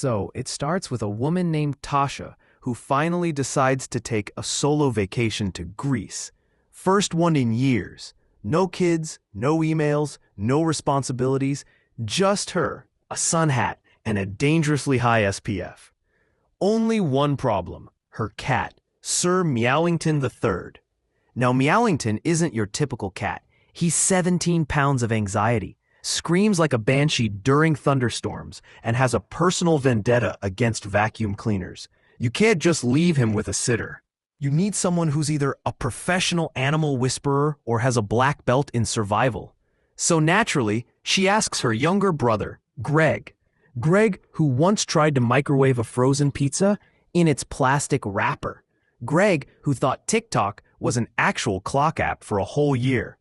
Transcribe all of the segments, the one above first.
So, it starts with a woman named Tasha who finally decides to take a solo vacation to Greece. First one in years. No kids, no emails, no responsibilities, just her, a sun hat, and a dangerously high SPF. Only one problem, her cat, Sir Meowington III. Now, Meowington isn't your typical cat. He's 17 pounds of anxiety, screams like a banshee during thunderstorms, and has a personal vendetta against vacuum cleaners. You can't just leave him with a sitter. You need someone who's either a professional animal whisperer or has a black belt in survival. So naturally, she asks her younger brother, Greg. Greg, who once tried to microwave a frozen pizza in its plastic wrapper. Greg, who thought TikTok was an actual clock app for a whole year.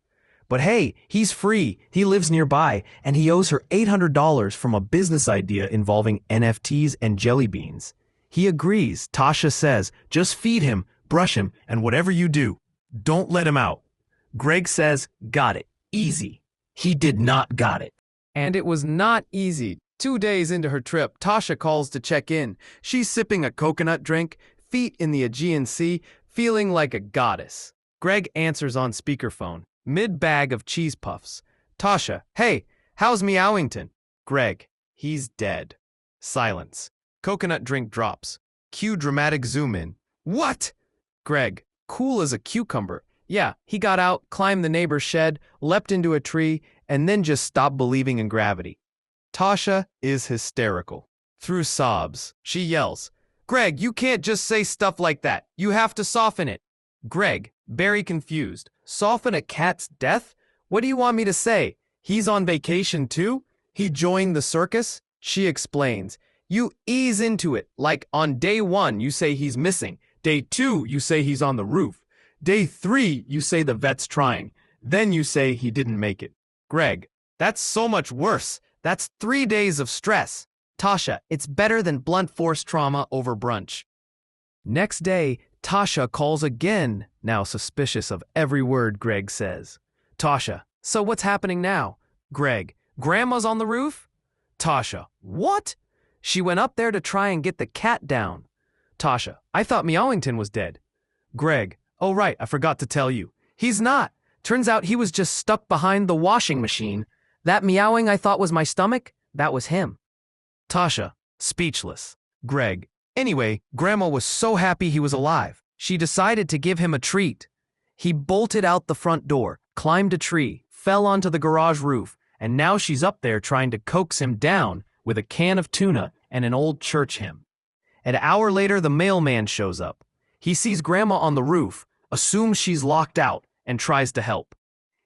But hey, he's free, he lives nearby, and he owes her $800 from a business idea involving NFTs and jelly beans. He agrees. Tasha says, just feed him, brush him, and whatever you do, don't let him out. Greg says, got it, easy. He did not got it. And it was not easy. 2 days into her trip, Tasha calls to check in. She's sipping a coconut drink, feet in the Aegean Sea, feeling like a goddess. Greg answers on speakerphone, mid-bag of cheese puffs. Tasha, hey, how's Meowington? Greg, he's dead. Silence. Coconut drink drops. Cue dramatic zoom in. What? Greg, cool as a cucumber. Yeah, he got out, climbed the neighbor's shed, leapt into a tree, and then just stopped believing in gravity. Tasha is hysterical. Through sobs, she yells, Greg, you can't just say stuff like that. You have to soften it. Greg, very confused. Soften a cat's death? What do you want me to say? He's on vacation too? He joined the circus? She explains. You ease into it, like on day 1 you say he's missing. Day 2 you say he's on the roof. Day 3 you say the vet's trying. Then you say he didn't make it. Greg, that's so much worse. That's 3 days of stress. Tasha, it's better than blunt force trauma over brunch. Next day, Tasha calls again, now suspicious of every word Greg says. Tasha, so what's happening now? Greg, Grandma's on the roof? Tasha, what? She went up there to try and get the cat down. Tasha, I thought Meowington was dead. Greg, oh right, I forgot to tell you. He's not. Turns out he was just stuck behind the washing machine. That meowing I thought was my stomach, that was him. Tasha, speechless. Greg, anyway, Grandma was so happy he was alive. She decided to give him a treat. He bolted out the front door, climbed a tree, fell onto the garage roof, and now she's up there trying to coax him down with a can of tuna and an old church hymn. An hour later, the mailman shows up. He sees Grandma on the roof, assumes she's locked out, and tries to help.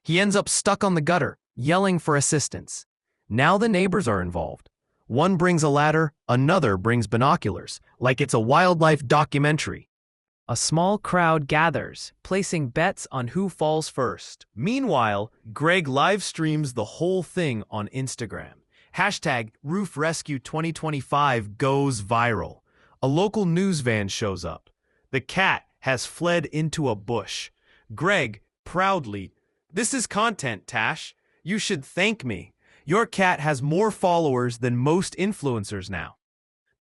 He ends up stuck on the gutter, yelling for assistance. Now the neighbors are involved. One brings a ladder, another brings binoculars, like it's a wildlife documentary. A small crowd gathers, placing bets on who falls first. Meanwhile, Greg live streams the whole thing on Instagram. Hashtag #RoofRescue2025 goes viral. A local news van shows up. The cat has fled into a bush. Greg, proudly, this is content, Tash. You should thank me. Your cat has more followers than most influencers now.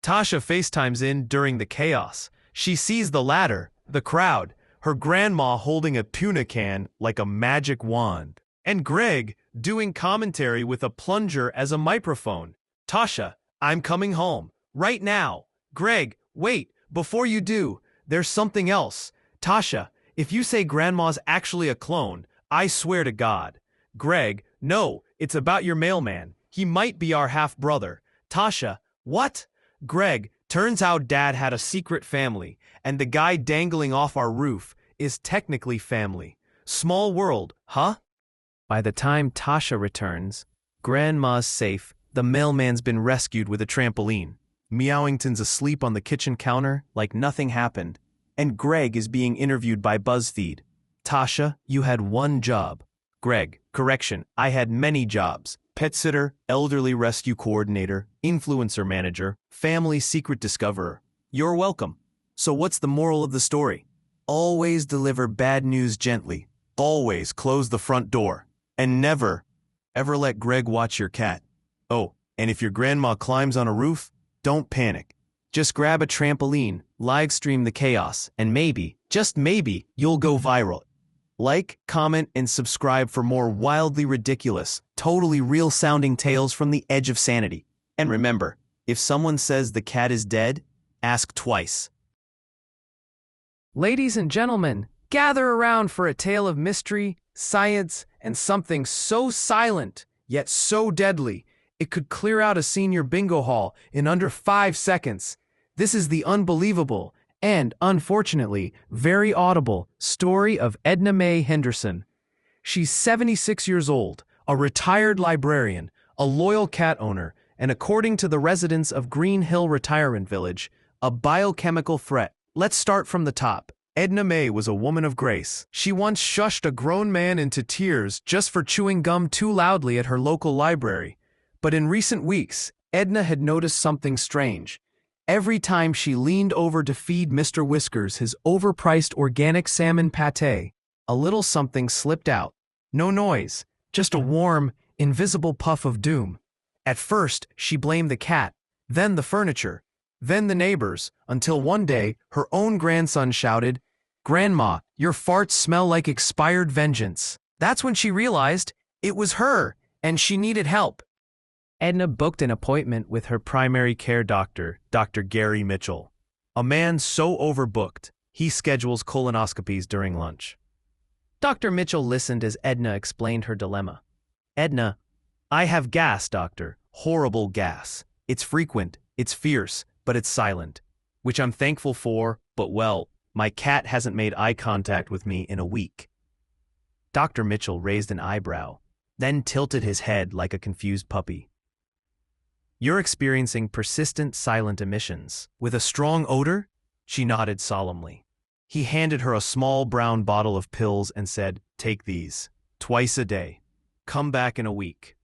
Tasha FaceTimes in during the chaos. She sees the ladder, the crowd, her grandma holding a tuna can like a magic wand, and Greg doing commentary with a plunger as a microphone. Tasha, I'm coming home. Right now. Greg, wait, before you do, there's something else. Tasha, if you say Grandma's actually a clone, I swear to God. Greg, no, it's about your mailman. He might be our half-brother. Tasha, what? Greg, turns out Dad had a secret family, and the guy dangling off our roof is technically family. Small world, huh? By the time Tasha returns, Grandma's safe, the mailman's been rescued with a trampoline. Meowington's asleep on the kitchen counter like nothing happened, and Greg is being interviewed by BuzzFeed. Tasha, you had one job. Greg, correction, I had many jobs. Pet sitter, elderly rescue coordinator, influencer manager, family secret discoverer. You're welcome. So what's the moral of the story? Always deliver bad news gently. Always close the front door. And never, ever let Greg watch your cat. Oh, and if your grandma climbs on a roof, Don't panic. Just grab a trampoline, live stream the chaos, and maybe, just maybe, you'll go viral. Like, comment, and subscribe for more wildly ridiculous, totally real-sounding tales from the edge of sanity. And remember, if someone says the cat is dead, ask twice. Ladies and gentlemen, gather around for a tale of mystery, science, and something so silent, yet so deadly, it could clear out a senior bingo hall in under 5 seconds. This is the unbelievable and, unfortunately, very audible story of Edna Mae Henderson. She's 76 years old, a retired librarian, a loyal cat owner, and according to the residents of Green Hill Retirement Village, a biochemical threat. Let's start from the top. Edna Mae was a woman of grace. She once shushed a grown man into tears just for chewing gum too loudly at her local library. But in recent weeks, Edna had noticed something strange. Every time she leaned over to feed Mr. Whiskers his overpriced organic salmon pâté, a little something slipped out. No noise, just a warm, invisible puff of doom. At first, she blamed the cat, then the furniture, then the neighbors, until one day, her own grandson shouted, "Grandma, your farts smell like expired vengeance." That's when she realized it was her, and she needed help. Edna booked an appointment with her primary care doctor, Dr. Gary Mitchell. A man so overbooked, he schedules colonoscopies during lunch. Dr. Mitchell listened as Edna explained her dilemma. "Edna, I have gas, doctor. Horrible gas. It's frequent, it's fierce, but it's silent. Which I'm thankful for, but well, my cat hasn't made eye contact with me in a week." Dr. Mitchell raised an eyebrow, then tilted his head like a confused puppy. "You're experiencing persistent silent emissions. With a strong odor?" She nodded solemnly. He handed her a small brown bottle of pills and said, "Take these. Twice a day. Come back in a week."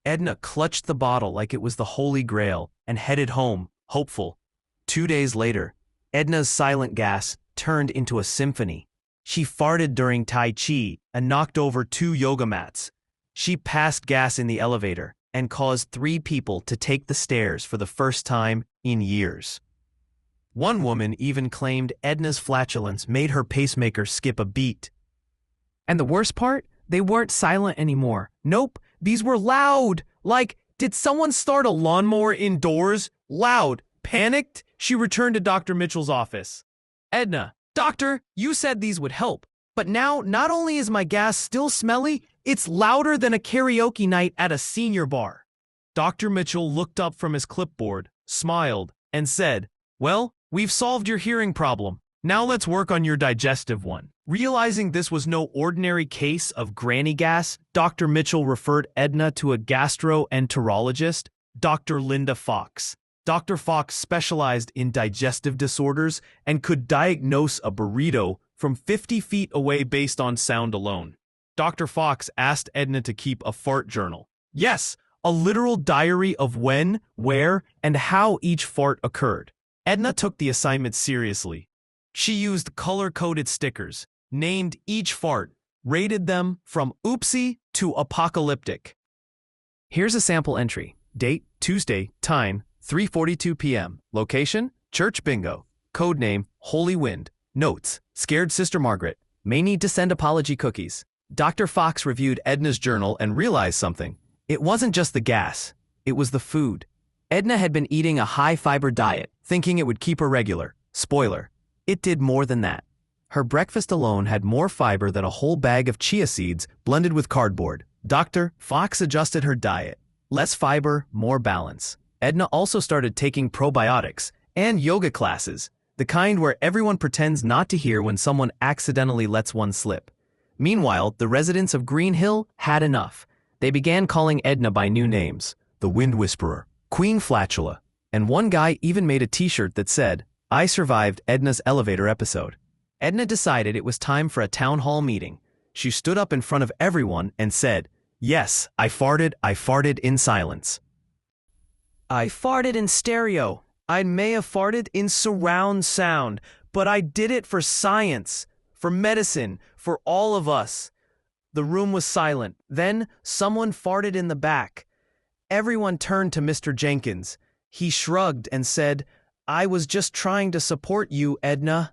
Edna clutched the bottle like it was the Holy Grail and headed home, hopeful. 2 days later, Edna's silent gas turned into a symphony. She farted during Tai Chi and knocked over 2 yoga mats. She passed gas in the elevator and caused 3 people to take the stairs for the first time in years. One woman even claimed Edna's flatulence made her pacemaker skip a beat. And the worst part? They weren't silent anymore. Nope, these were loud. Like, did someone start a lawnmower indoors? Loud. Panicked? She returned to Dr. Mitchell's office. "Edna, doctor, you said these would help. But now, not only is my gas still smelly, it's louder than a karaoke night at a senior bar." Dr. Mitchell looked up from his clipboard, smiled, and said, "Well, we've solved your hearing problem. Now let's work on your digestive one." Realizing this was no ordinary case of granny gas, Dr. Mitchell referred Edna to a gastroenterologist, Dr. Linda Fox. Dr. Fox specialized in digestive disorders and could diagnose a burrito from 50 feet away based on sound alone. Dr. Fox asked Edna to keep a fart journal. Yes, a literal diary of when, where, and how each fart occurred. Edna took the assignment seriously. She used color-coded stickers, named each fart, rated them from oopsie to apocalyptic. Here's a sample entry. Date, Tuesday, time, 3:42 p.m. Location, Church Bingo. Codename, Holy Wind. Notes, Scared Sister Margaret. May need to send apology cookies. Dr. Fox reviewed Edna's journal and realized something. It wasn't just the gas. It was the food. Edna had been eating a high-fiber diet, thinking it would keep her regular. Spoiler, it did more than that. Her breakfast alone had more fiber than a whole bag of chia seeds blended with cardboard. Dr. Fox adjusted her diet. Less fiber, more balance. Edna also started taking probiotics and yoga classes, the kind where everyone pretends not to hear when someone accidentally lets one slip. Meanwhile, the residents of Green Hill had enough. They began calling Edna by new names: the Wind Whisperer, Queen Flatula, and one guy even made a t-shirt that said, "I survived Edna's elevator episode." Edna decided it was time for a town hall meeting. She stood up in front of everyone and said, "Yes, I farted in silence. I farted in stereo. I may have farted in surround sound, but I did it for science, for medicine, for all of us." The room was silent. Then someone farted in the back. Everyone turned to Mr. Jenkins. He shrugged and said, "I was just trying to support you, Edna."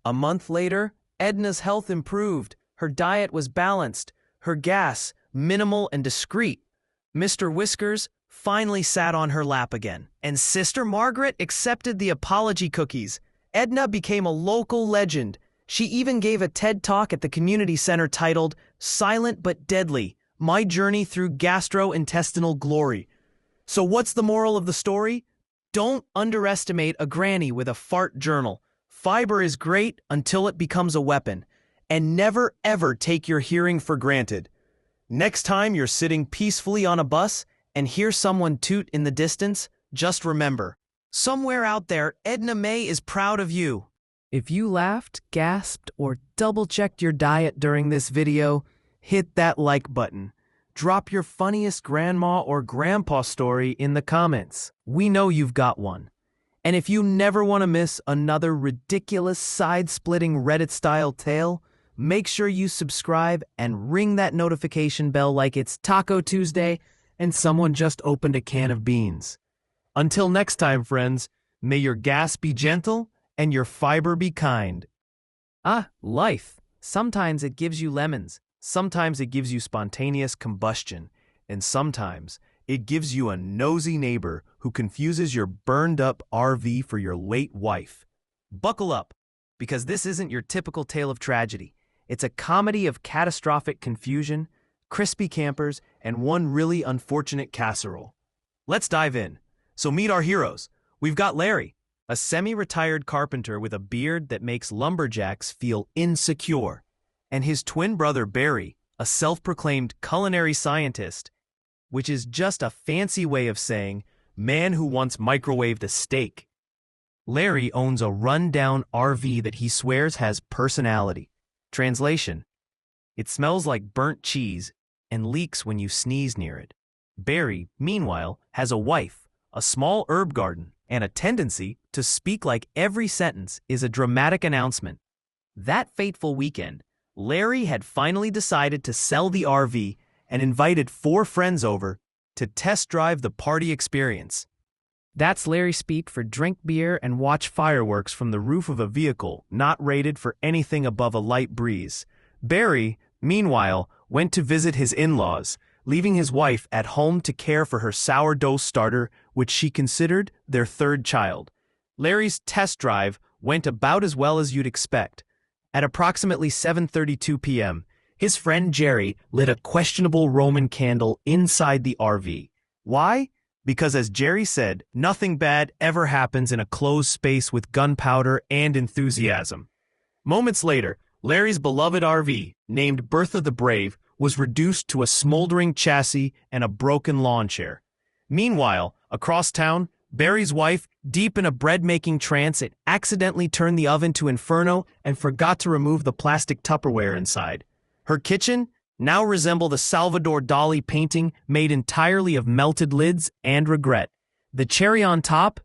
A month later, Edna's health improved. Her diet was balanced, her gas minimal and discreet. Mr. Whiskers finally sat on her lap again, and Sister Margaret accepted the apology cookies. Edna became a local legend. She even gave a TED Talk at the community center titled "Silent but Deadly: My Journey Through Gastrointestinal Glory." So what's the moral of the story? Don't underestimate a granny with a fart journal. Fiber is great until it becomes a weapon. And never ever take your hearing for granted. Next time you're sitting peacefully on a bus and hear someone toot in the distance, just remember, somewhere out there, Edna May is proud of you. If you laughed, gasped, or double-checked your diet during this video, hit that like button. Drop your funniest grandma or grandpa story in the comments. We know you've got one. And if you never want to miss another ridiculous side-splitting Reddit-style tale, make sure you subscribe and ring that notification bell like it's Taco Tuesday and someone just opened a can of beans. Until next time, friends, may your gas be gentle and your fiber be kind. Life. Sometimes it gives you lemons, sometimes it gives you spontaneous combustion, and sometimes it gives you a nosy neighbor who confuses your burned-up RV for your late wife. Buckle up, because this isn't your typical tale of tragedy. It's a comedy of catastrophic confusion, crispy campers, and one really unfortunate casserole. Let's dive in. So meet our heroes. We've got Larry, a semi-retired carpenter with a beard that makes lumberjacks feel insecure, and his twin brother Barry, a self-proclaimed culinary scientist, which is just a fancy way of saying man who once microwaved a steak. Larry owns a run-down RV that he swears has personality. Translation: it smells like burnt cheese and leaks when you sneeze near it. Barry, meanwhile, has a wife, a small herb garden, and a tendency to speak like every sentence is a dramatic announcement. That fateful weekend, Larry had finally decided to sell the RV and invited 4 friends over to test drive the party experience. That's Larry speak for drink beer and watch fireworks from the roof of a vehicle not rated for anything above a light breeze. Barry, meanwhile, went to visit his in-laws, leaving his wife at home to care for her sourdough starter, which she considered their 3rd child. Larry's test drive went about as well as you'd expect. At approximately 7:32 p.m., his friend Jerry lit a questionable Roman candle inside the RV. Why? Because as Jerry said, nothing bad ever happens in a closed space with gunpowder and enthusiasm. Moments later, Larry's beloved RV, named Bertha the Brave, was reduced to a smoldering chassis and a broken lawn chair. Meanwhile, across town, Barry's wife, deep in a bread-making trance, had accidentally turned the oven to inferno and forgot to remove the plastic Tupperware inside. Her kitchen now resembled a Salvador Dali painting made entirely of melted lids and regret. The cherry on top?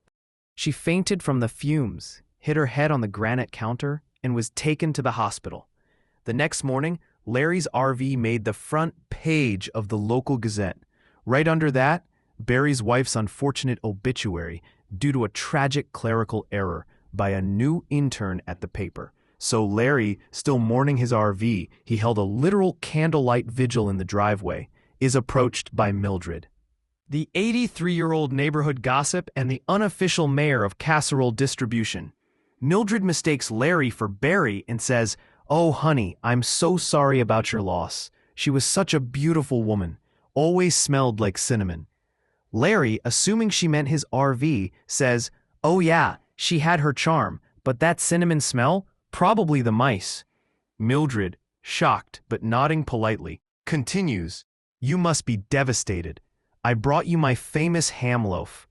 She fainted from the fumes, hit her head on the granite counter, and was taken to the hospital. The next morning, Larry's RV made the front page of the local Gazette. Right under that, Barry's wife's unfortunate obituary due to a tragic clerical error by a new intern at the paper. So Larry, still mourning his RV, he held a literal candlelight vigil in the driveway, is approached by Mildred, the 83-year-old neighborhood gossip and the unofficial mayor of casserole distribution. Mildred mistakes Larry for Barry and says, "Oh, honey, I'm so sorry about your loss. She was such a beautiful woman, always smelled like cinnamon." Larry, assuming she meant his RV, says, "Oh yeah, she had her charm, but that cinnamon smell? Probably the mice." Mildred, shocked but nodding politely, continues, "You must be devastated. I brought you my famous ham loaf."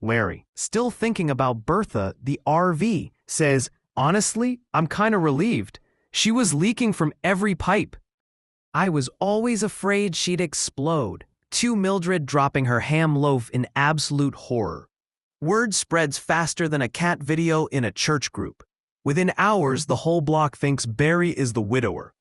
Larry, still thinking about Bertha, the RV, says, "Honestly, I'm kinda relieved. She was leaking from every pipe." "I was always afraid she'd explode," to Mildred, dropping her ham loaf in absolute horror. Word spreads faster than a cat video in a church group. Within hours, the whole block thinks Barry is the widower.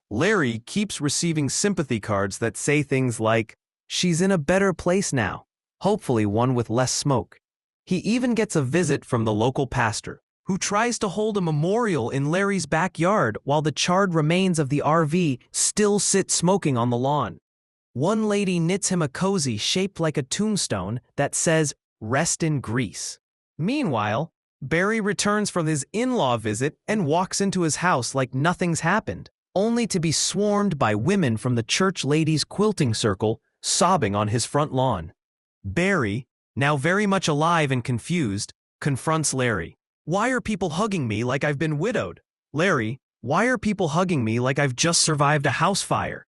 Larry keeps receiving sympathy cards that say things like, "She's in a better place now, hopefully one with less smoke." He even gets a visit from the local pastor, who tries to hold a memorial in Larry's backyard while the charred remains of the RV still sit smoking on the lawn. One lady knits him a cozy shaped like a tombstone that says, "Rest in Greece." Meanwhile, Barry returns from his in-law visit and walks into his house like nothing's happened, only to be swarmed by women from the church ladies' quilting circle sobbing on his front lawn. Barry, now very much alive and confused, confronts Larry. "Why are people hugging me like I've been widowed? Larry, why are people hugging me like I've just survived a house fire?"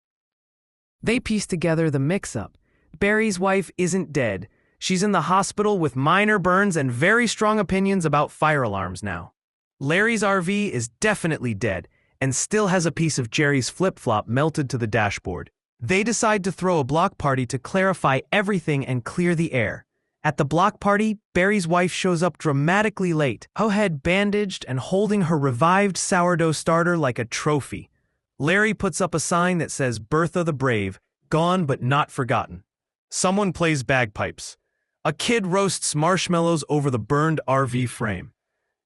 They piece together the mix-up. Barry's wife isn't dead. She's in the hospital with minor burns and very strong opinions about fire alarms now. Larry's RV is definitely dead and still has a piece of Jerry's flip-flop melted to the dashboard. They decide to throw a block party to clarify everything and clear the air. At the block party, Barry's wife shows up dramatically late, her head bandaged and holding her revived sourdough starter like a trophy. Larry puts up a sign that says "Bertha the Brave, gone but not forgotten." Someone plays bagpipes. A kid roasts marshmallows over the burned RV frame.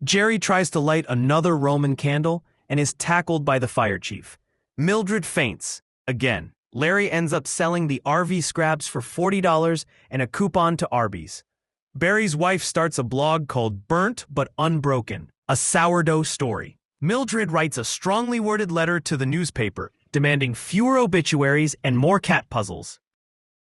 Jerry tries to light another Roman candle and is tackled by the fire chief. Mildred faints. Again, Larry ends up selling the RV scraps for $40 and a coupon to Arby's. Barry's wife starts a blog called Burnt But Unbroken, a sourdough story. Mildred writes a strongly worded letter to the newspaper, demanding fewer obituaries and more cat puzzles.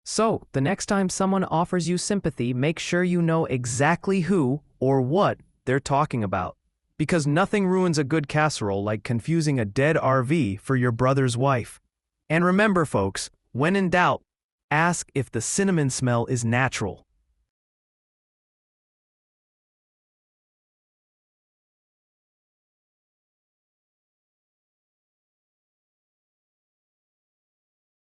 So, the next time someone offers you sympathy, make sure you know exactly who or what they're talking about. Because nothing ruins a good casserole like confusing a dead RV for your brother's wife. And remember, folks, when in doubt, ask if the cinnamon smell is natural.